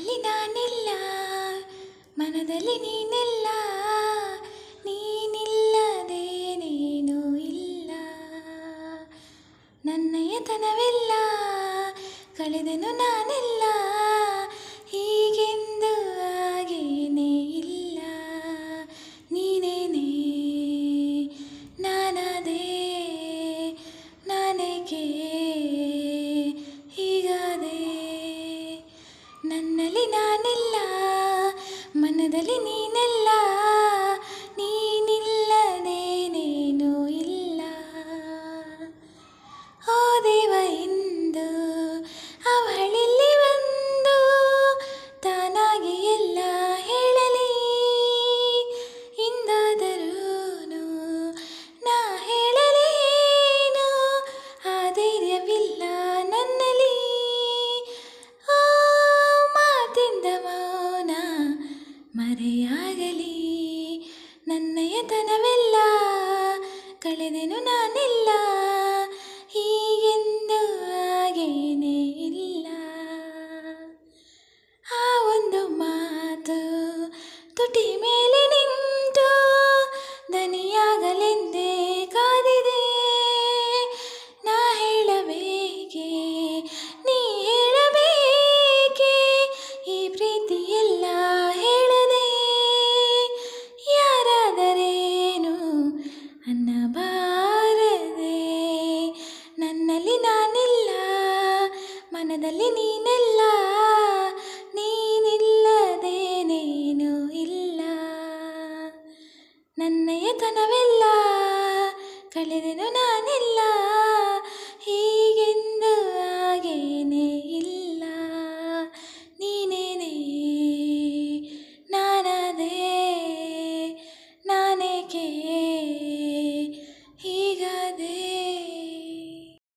ಕಣ್ಣಲ್ಲಿ ನಾನಿಲ್ಲ, ಮನದಲ್ಲಿ ನೀನಿಲ್ಲ, ನೀನಿಲ್ಲದೆ ನೀನು ಇಲ್ಲ. ನನ್ನಯತನವಿಲ್ಲ, ಕಳೆದೆನು ನಾನೆಲ್ಲ, ಹೀಗೆಂದು ಆಗೇನೇ ಇಲ್ಲ. ನೀನೇನೇ ನಾನಾದೆ, ನಾನೇಕೆ ಹೀಗಾದೆ. ನನ್ನಲ್ಲಿ ನಾನಿಲ್ಲ, ಮನದಲ್ಲಿ ನೀನೆಲ್ಲ, ನೀನಿಲ್ಲದೆ ನೀನು ಇಲ್ಲ. ಓ ದೇವ ಎಂದು ಅವಳಿಲ್ಲಿ ಬಂದು ತಾನಾಗಿ ಎಲ್ಲ ಹೇಳಲಿ. ಇಂದಾದರೂನು ನಾ ಹೇಳಲೇನು, ಆ ಧೈರ್ಯವಿಲ್ಲ ನನ್ನಲ್ಲಿ. ಓ ಮಾತಿಂದ ಮೌನ ಮರೆಯಾಗಲಿ. ನನ್ನಯತನವೆಲ್ಲ, ಕಳೆದೆನು ನಾನೆಲ್ಲ, ಹೀಗೆಂದು ಆಗೇನೇ ಇಲ್ಲ. ಆ ಒಂದು ಮಾತು ತುಟಿ ಮೇಲೆ ನಿಂತು ದನಿಯಾಗಲೆಂದೇ ಕಾದಿದೆ. ನಾ ಹೇಳಬೇಕೆ, ನೀ ಹೇಳಬೇಕೆ, ಈ ಪ್ರೀತಿಯೆಲ್ಲ ಹೇಳದೆ. ಯಾರಾದರೇನು ಅನ್ನಬಾರದೆ. ನನ್ನಲ್ಲಿ ನಾನಿಲ್ಲ, ಮನದಲ್ಲಿ ನೀನೆಲ್ಲ, ನೀನಿಲ್ಲದೆ ನೀನು ಇಲ್ಲ. ನನ್ನಯತನವೆಲ್ಲ, ಕಳೆದೆನು ನಾ